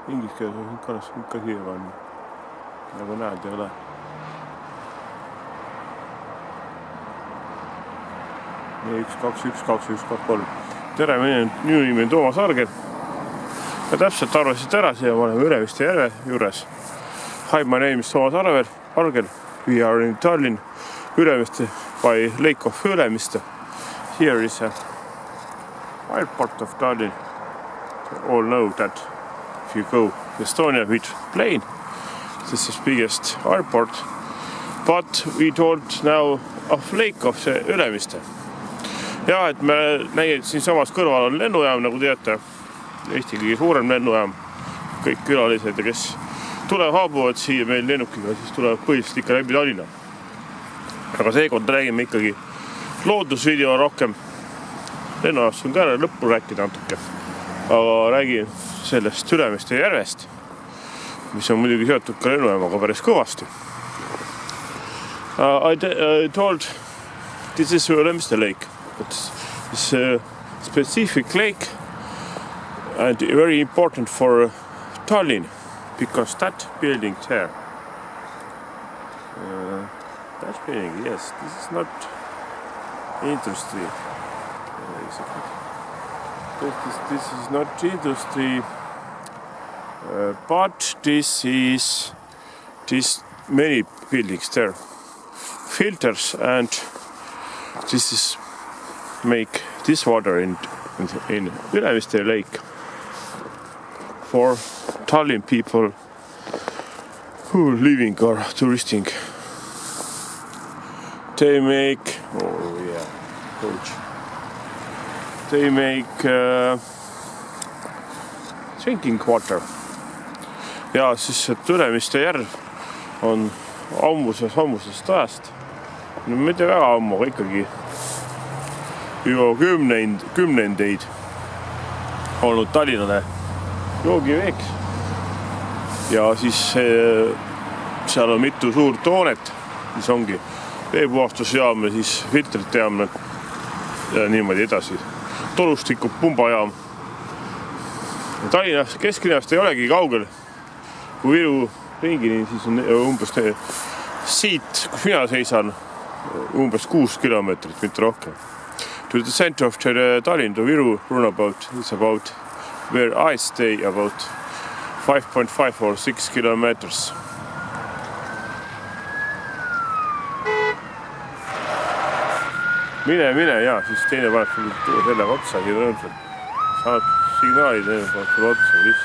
Inglise keeles on ka siia panna. Nagu näed, ei ole. Nii, 1, 2, 1, 2, 1, 2, 3. Tere, minu nimi on Toomas Argel. Ja täpselt arvasite ära siia, ma olen Ülemiste järve juures. Hi, my name is Toomas Argel. We are in Tallinn, Ülemiste by Lake of Ülemiste. Here is a airport of Tallinn. All know that if you go to Estonia with plane, this is biggest airport. But we told now of Lake of Ülemiste. Ja, et me nägid siin samas kõrval on lennujaam, nagu teate. Eesti kõige suurem lennujaam. Kõik külalised, kes tulevad haabuvad siia meil lennukiga, siis tulevad põhiliselt ikka läbi Tallinna. Aga seekord räägime ikkagi loodusvideo rohkem. Lennujaamast on ka lõppu rääkida natuke. Aga räägin sellest Ülemiste järvest, mis on muidugi seotud ka lennujaamaga päris kõvasti. I told this is Ülemiste lake. It's a specific lake and very important for Tallinn because that building there. That building, yes, this is not industry. This is not industry, but this is many buildings there. Filters and this is make this water in Ülemiste lake for Tallinn people who living or touristing. They make, oh yeah, coach. They make drinking water. Ja siis et Ülemiste järv on ammusest ajast. No mitte väga ammu, aga ikkagi juba kümnendeid olnud Tallinnale joogiveeks. Ja siis seal on mitu suurt hoonet, mis ongi veepuhastusjaam ja siis filtrite jaam ja niimoodi edasi. Torustiku pumbajaam. Tallinnast kesklinnast ei olegi kaugel. Kui Viru ringini, siis on umbes siit, kus mina seisan, umbes 6 kilomeetrit, mitte rohkem. To the center of Tallinn, to Viru runabout is about where I stay about 5.5 or 6 kilometers. Mine, ja, siis teine paneb sellega otsa, siin rõõmsalt. Saad signaali teine paneb sulle otsa, mis?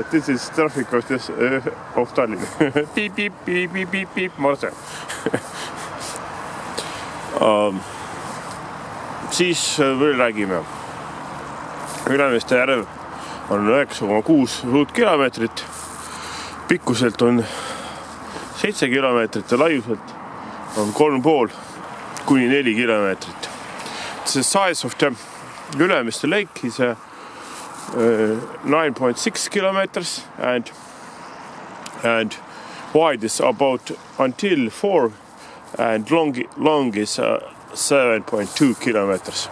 This is traffic of Tallinn. Piip, morse. Siis veel räägime. Ülemiste järv on 9,6 kilomeetrit. Pikkuselt on 7 kilomeetrit ja laiuselt on 3,5 kuni 4 kilomeetrit. The size of the Ülemiste lake is 9.6 kilometers and wide is about until 4 and long is 7.2 kilometers.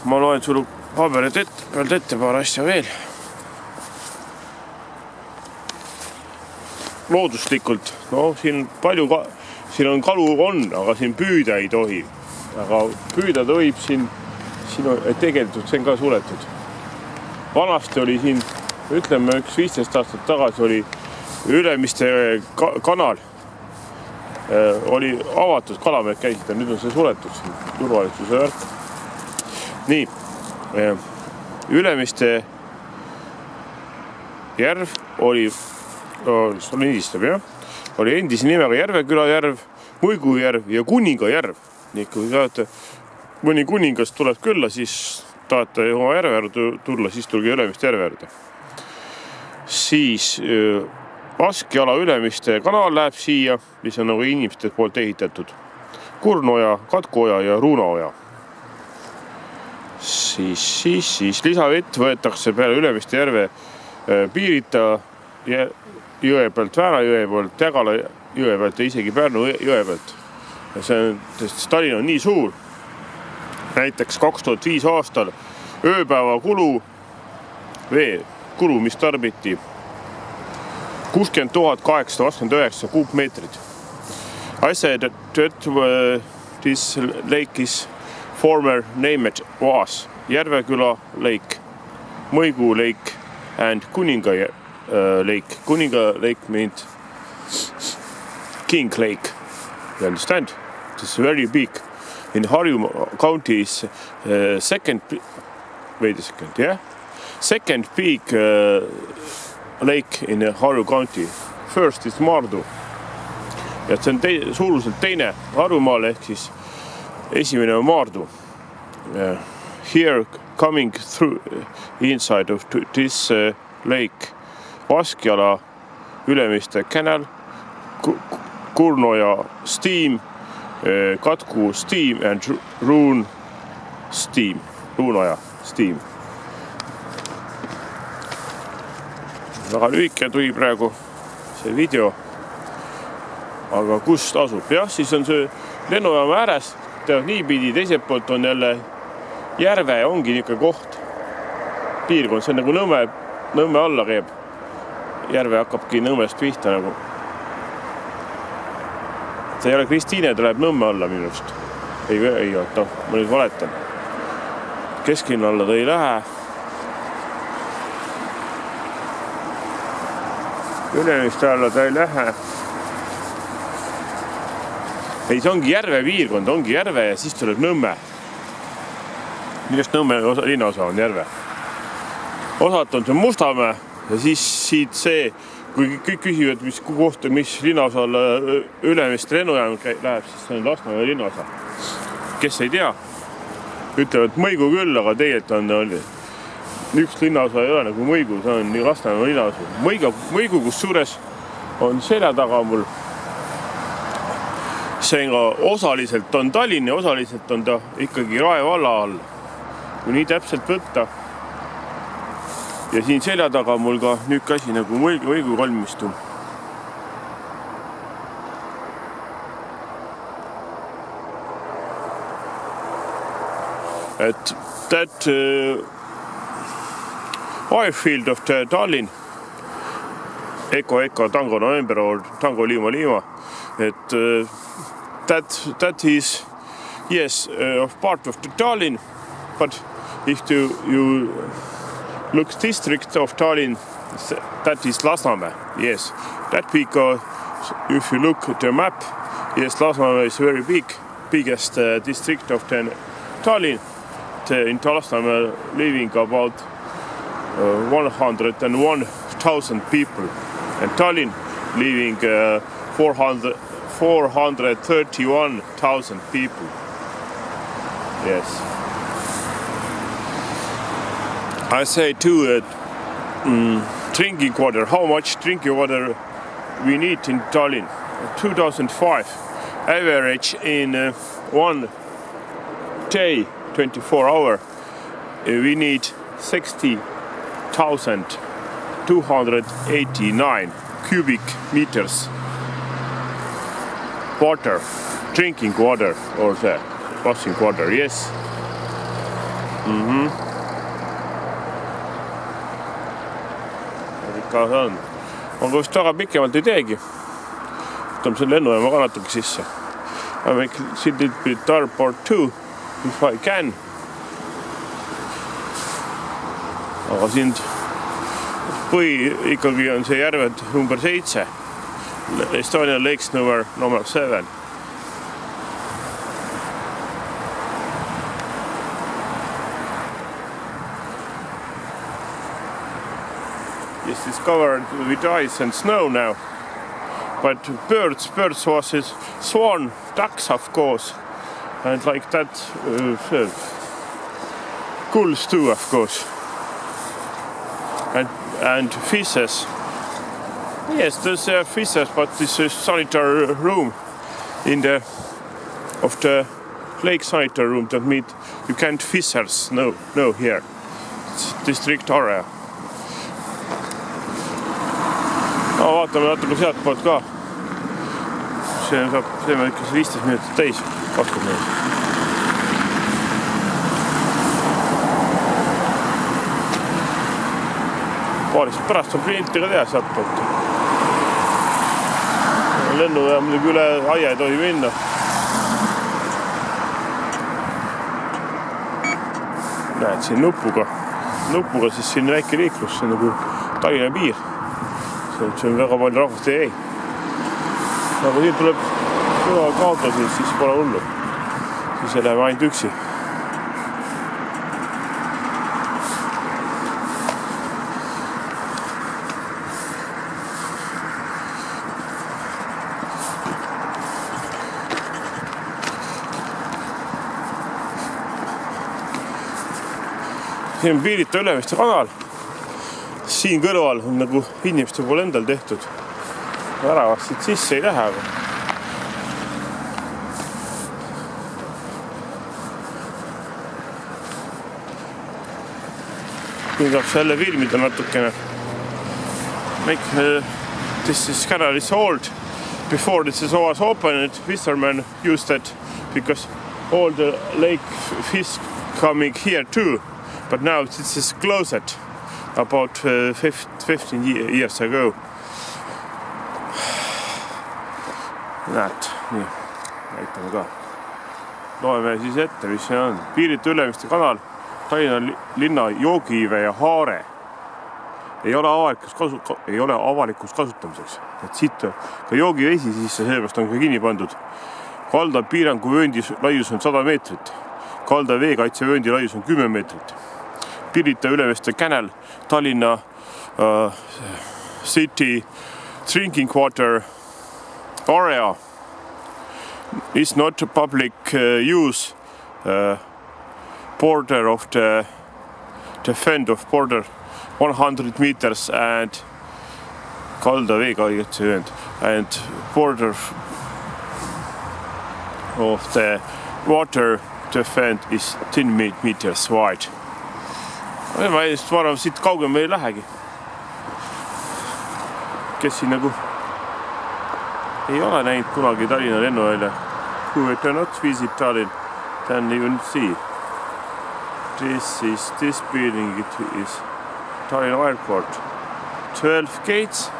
Ma loen sulle paberid ette paar asja veel. Looduslikult, no siin on kalu on, aga siin püüda ei tohi. Aga püüda tohib siin tegelikult see on ka suletud. Vanasti oli siin, ütleme 15 aastat tagasi oli Ülemiste kanal. Oli avatud, kalamehed käisid ja nüüd on see suletud siin, turvalisuse värk. Nii, Ülemiste järv oli endise nimega Järveküla järv, Muigu järv ja Kuninga järv. Nii, kui saate mõni kuningas tuleb külla, siis tahate oma järve tulla, siis tulge Ülemiste järve juurde. Siis Vaskjala Ülemiste kanal läheb siia, mis on nagu inimeste poolt ehitatud. Kurnoja, Katkoja ja Ruunaoja. Siis lisavett võetakse peale Ülemiste järve piirita jõe pealt, Väänajõe poolt, jõe pealt ja isegi Pärnu jõe pealt. Ja sest Tallinn on nii suur. Näiteks 2005 aastal ööpäeva vee kulu, mis tarbiti 60 829 kuupmeetrit. I said that this lake is former named was Järveküla lake, Mõigu lake and Kuninga lake. Kuninga lake means King lake. You understand? It's very big. In Harju County is second big lake in Harju County. First is Maardu. Ja see on suuruselt teine Harjumaal ehk siis esimene on Maardu. Here coming through inside of this lake Vaskjala Ülemiste canal, Kurnoja steam, Katku steam and Ruunoja steam. Väga lühike tuli praegu see video. Aga kus asub? Jah, siis on see lennujaama ääres, teevad niipidi, teiselt poolt on jälle järve, ongi niisugune koht, piirkond, see on nagu Nõmme alla käib. Järve hakkabki Nõmmest pihta nagu. See ei ole Kristiine, ta läheb Nõmme alla minust. Ei, oota, ma nüüd valetan. Kesklinna alla ta ei lähe. Ülemiste alla ta ei lähe. Ei, see ongi järve piirkond, ongi järve ja siis tuleb Nõmme. Millest Nõmme linnaosa on järve. Osalt on see Mustamäe ja siis siit see, kui kõik küsivad, mis kohta, mis linnaosal Ülemiste lennujaam läheb, siis see on Lasnamäe linnaosa. Kes ei tea, ütlevad Mõigu küll, aga tegelikult on üks linnaosa ei ole nagu Mõigu, see on Lasnamäe linnaosa. Mõigu, kus suures on selja taga mul. See osaliselt on Tallinn ja osaliselt on ta ikkagi Rae valla all. Kui nii täpselt võtta. Ja siin selja taga mul ka nüüd käsi nagu Mõigu kalmistu. Et that airfield of the Tallinn, Eko, Tango November or Tango Lima, et that is, yes, part of the Tallinn, but if you look district of Tallinn, that is Lasnamäe, yes. That because if you look at the map, yes, Lasnamäe is very biggest district of Tallinn. In Lasnamäe living about 101,000 people, and Tallinn living 431,000 people. Yes. I say too, drinking water. How much drinking water we need in Tallinn? 2005 average in 1 day, 24 hours. We need 60,289 cubic meters water, drinking water or the washing water. Yes. On vist väga pikemalt ei teegi. Võtame selle lennujaama ka natuke sisse. I make a little bit airport too, if I can. Aga siin ikkagi on see järved number 7. Estonian Lakes number 7. It's discovered with ice and snow now. But birds was his swan, ducks of course, and like that gulls too of course, and fishes. Yes, there's fishes, but this is sanitary room of the lake sanitary room. That means you can't fishers. No here. It's district area. No, vaatame natuke sealt poolt ka. seeme ikka 15 minutit täis, 20 minutit. Paarist pärast on klienti ka teha sealt poolt. Lennujaam muidugi üle aia ei tohi minna. Näed siin nupuga siis siin väike liiklus, see on nagu Tallinna piir. See on väga palju rahvast ei. Aga siin tuleb kaotada, siis pole hullu. Siis ei läheme ainult üksi. Siin on Pirita Ülemiste kanal. Siin kõrval on nagu inimeste pool endal tehtud. Väravast siit sisse ei lähe, aga siin saab selle filmida natukene. This canal is old. Before this was opened, fishermen used it because all the lake fish coming here too. But now this is closed about 15 years ago. Näed, nii, näitame ka. Loeme siis ette, mis see on. Pirita Ülemiste kanal, Tallinna linna joogiive ja haare. Ei ole avalikus kasutamiseks. Et siit ka joogivesi sisse, sellepärast on ka kinni pandud. Kalda piirangu vööndi laius on 100 meetrit. Kalda veekaitse vööndi laius on 10 meetrit. Pirita Ülemiste canal, Tallinna city drinking water area is not public use. Border of the defend of border 100 meters and kalda veekaitse vöönd and border of the water defend is 10 meters wide. Ma arvan, siit kaugem ei lähegi. Kes siin nagu ei ole näinud kunagi Tallinna lennuvälja. Who cannot visit Tallinn, then even see. This building is Tallinna Airport. 12 gates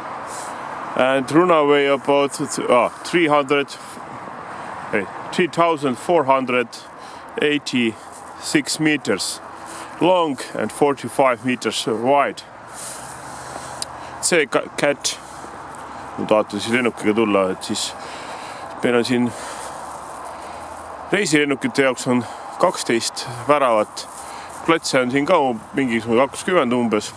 and runway about 3,486 meters long and 45 meters wide. See cat, kui tahate siis lennukiga tulla, et siis meil on siin reisilennukite jaoks on 12 väravat. Platse on siin ka mingisugune 20 umbes.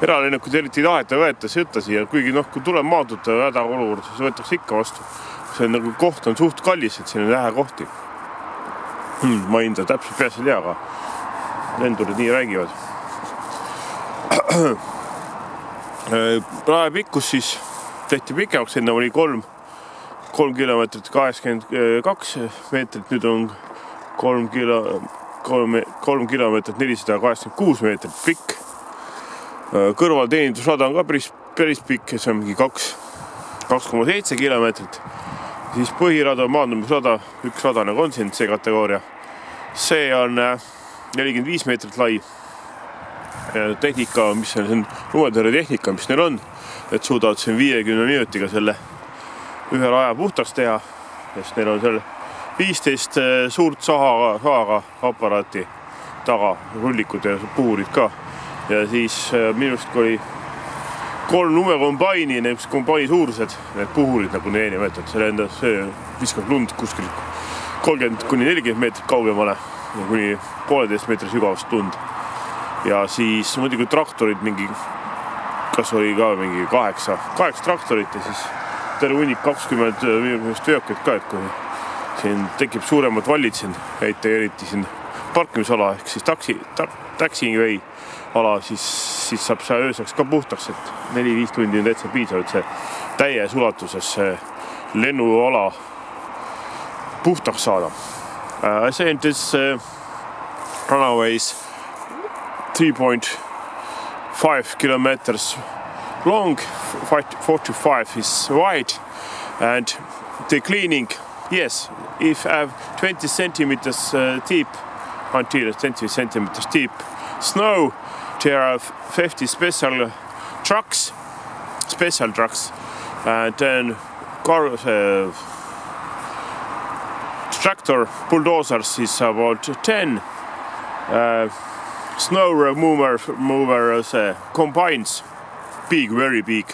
Eralennukud eriti taheta võeta sõtta siia, kuigi kui tuleb maatuta hädaolukord, siis võetakse ikka vastu. See on nagu koht on suht kallis, et siin on vähe kohti. Ma hinda täpselt peas ei tea, aga lendurid nii räägivad. Rae pikkus siis tehti pikemaks, enne oli 3 kilomeetrit 82 meetrit, nüüd on 3 kilomeetrit 486 meetrit pikk. Kõrvalteenindusrada on ka päris pikk, see on mingi 2,7 kilomeetrit. Siis põhirada on maandumisrada, üks rada nagu on siin see kategooria. See on 45 meetrit lai tehnika, mis on lumetõrje tehnika, mis neil on, et suudavad siin 50 minutiga selle ühe raja puhtaks teha, sest neil on seal 15 suurt sahaga aparaati taga, rullikud ja puhurid ka. Ja siis minust oli 3 lumekombaini, need kombaini suurused, need puhurid nagu neeni võetud, see viskab lund kuskil 30-40 meetrit kaugemale ja kuni 1,5 meetri sügavast lund. Ja siis muidugi traktorid mingi, kas oli ka mingi 8 traktorit ja siis terve hunnik 20 veokit ka, et kui siin tekib suuremad vallid siin, eriti siin parkimisala ehk siis taxiway ala, siis saab see ööseks ka puhtaks, et 4-5 tundi on täitsa piisav, et see täies ulatuses lennuala puhtaks saada. I said this runway is 3.5 kilometers long, 45 is wide, and the cleaning, yes, if I have 20 centimeters deep, until 20 centimeters deep snow, there are 50 special trucks, and then tractor bulldozers is about 10. Snow movers combines, big, very big.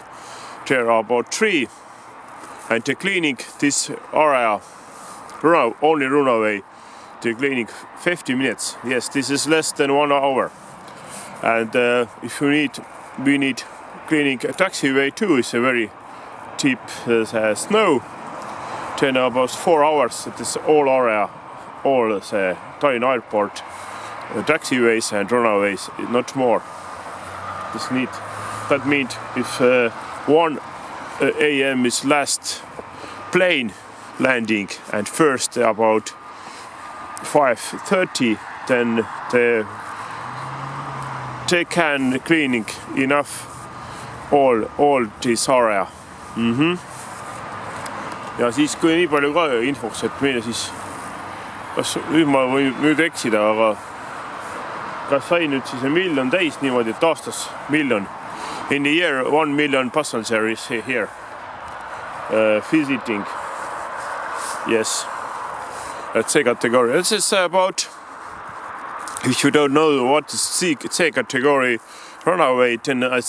There are about 3, and the cleaning this area, only runaway, the cleaning 50 minutes. Yes, this is less than 1 hour. And if we need cleaning a taxiway too, is a very deep snow. Then about 4 hours. It is all area, all the Tallinna airport, taxiways and runaways, not more. This need. That means if 1 a.m. is last plane landing and first about 5:30, then they can cleaning enough all this area. Ja siis, kui nii palju ka infoks, et meile siis, nüüd ma võin nüüd eksida, aga kas sai nüüd siis 1 miljon täis niimoodi, et aastas 1 miljon. In the year, 1 million passengers here visiting. Yes, that's C category. This is about, if you don't know what is C category runaway, then I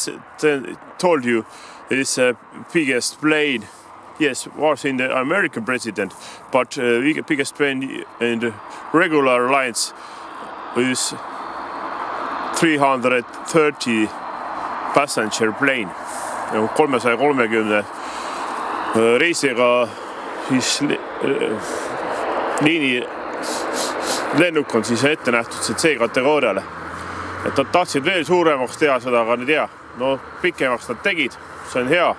told you it is the biggest plane. Yes, was in the American president, but biggest plane in the regular lines is 330 passenger plane. 330 reisiga siis liini lennuk on siis ette nähtud see C-kategooriale. Et nad tahtsid veel suuremaks teha seda, aga ei tea. No pikemaks nad tegid, see on hea.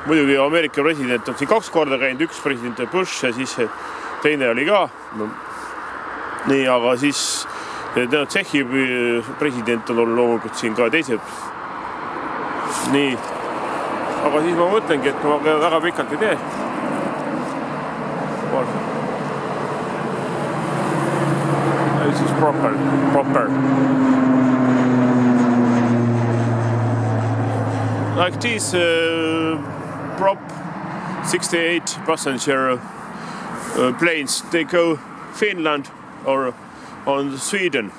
Muidugi Ameerika president on siin 2 korda käinud, 1 president Bush ja siis teine oli ka. No, nii, aga siis Tšehhi president on loomulikult siin ka teise. Nii, aga siis ma mõtlengi, et ma väga pikalt ei tee. This is proper. Like these prop 68 passenger planes, they go Finland or on Sweden.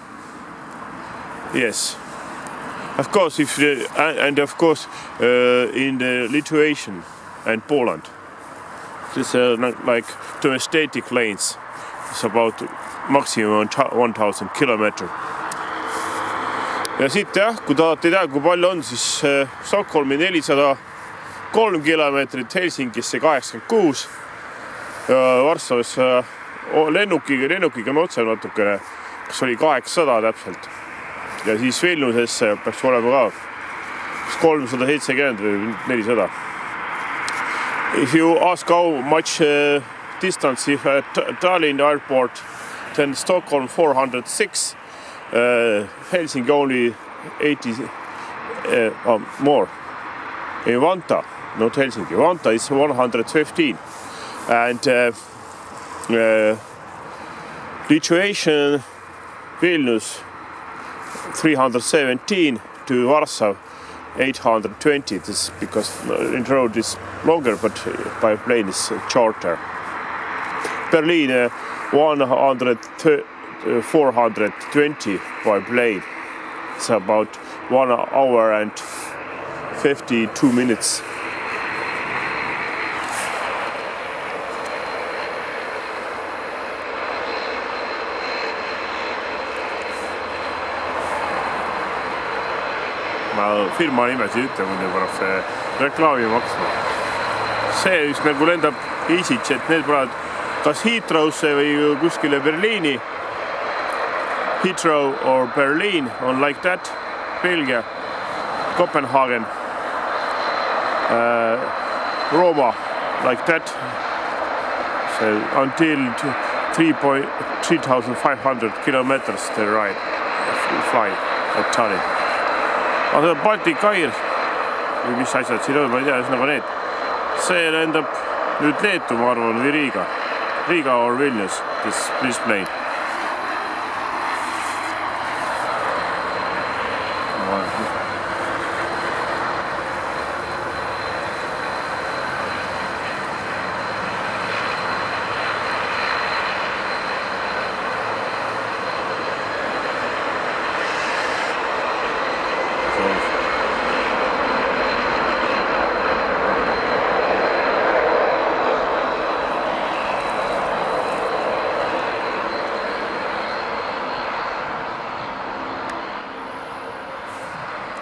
Yes. Of course, and of course in the Lithuania and Poland. This like domestic lanes. It's about maximum 1000 kilometers. Ja siit jah, kui tahate teada, kui palju on, siis Stockholmi 403 kilomeetrit, Helsingisse 86, Varssavis lennukiga on otse natukene, kas oli 800 täpselt. Ja siis Vilniusesse peaks olema ka 370 või 400. If you ask how much distance if at Tallinna airport, then Stockholm 406, Helsinki only 80 more. In Vantaa, not Helsinki. Vantaa is 115. And Lithuania, Vilnius 317 to Warsaw 820. This is because the road is longer, but by plane is shorter. Berlin 420 by plane. It's about 1 hour and 52 minutes. Ma firma nimesid ütle, muidu pärast see reklaami maksma. See just nagu lendab EasyJet, need praegu kas Heathrow'sse või kuskile Berliini. Heathrow or Berlin on like that. Belgia, Copenhagen, Roma like that. So until 3,500 kilometers they ride, fly at Tallinn. Aga Baltic Air, või mis asjad siin on, ma ei tea, nagu need. See lendab nüüd Leetu, ma arvan, või Riga. Riga or Vilnius, this plane.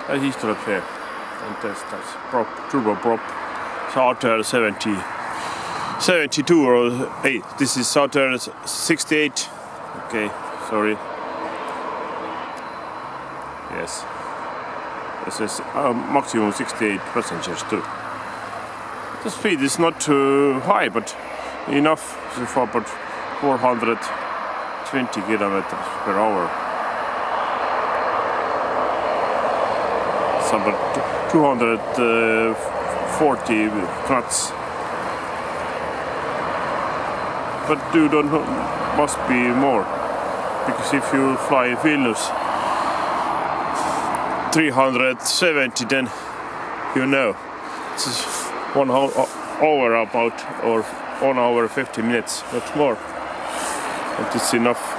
Ja siis tuleb see Testas prop, turbo prop, Charter 72 or hey, this is Charter 68. Okay, sorry. Yes, this is maximum 68 passengers too. The speed is not too high, but enough for about 420 kilometers per hour. About 240 knots, but you don't know, must be more, because if you fly Vilnius 370, then you know it's 1 hour about, or 1 hour 50 minutes, not more, and it's enough.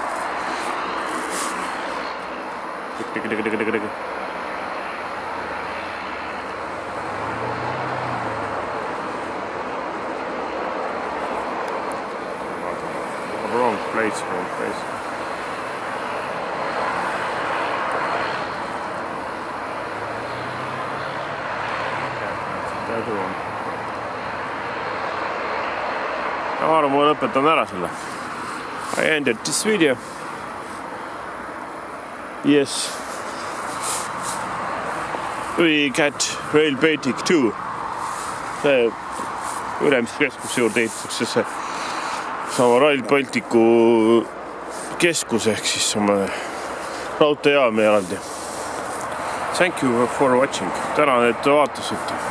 Wrong place. That one. Ma arvan, ma lõpetan ära selle. I ended this video. Yes. We get Rail Baltic 2. See Ülemiste juurde ehitatakse see sama Rail Balticu keskus ehk siis sama raudteejaam eraldi. Thank you for watching. Tänan, et vaatasite.